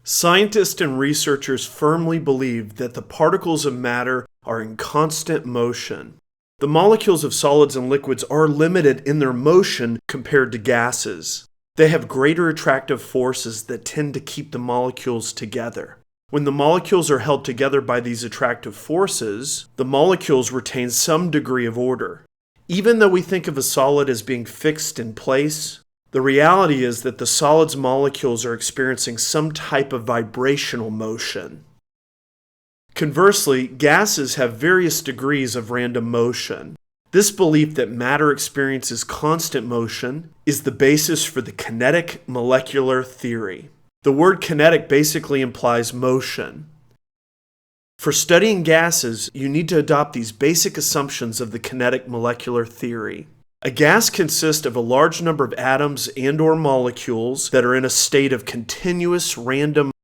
Scientists and researchers firmly believe that the particles of matter are in constant motion. The molecules of solids and liquids are limited in their motion compared to gases. They have greater attractive forces that tend to keep the molecules together. When the molecules are held together by these attractive forces, the molecules retain some degree of order. Even though we think of a solid as being fixed in place, the reality is that the solid's molecules are experiencing some type of vibrational motion. Conversely, gases have various degrees of random motion. This belief that matter experiences constant motion is the basis for the kinetic molecular theory. The word kinetic basically implies motion. For studying gases, you need to adopt these basic assumptions of the kinetic molecular theory. A gas consists of a large number of atoms and/or molecules that are in a state of continuous random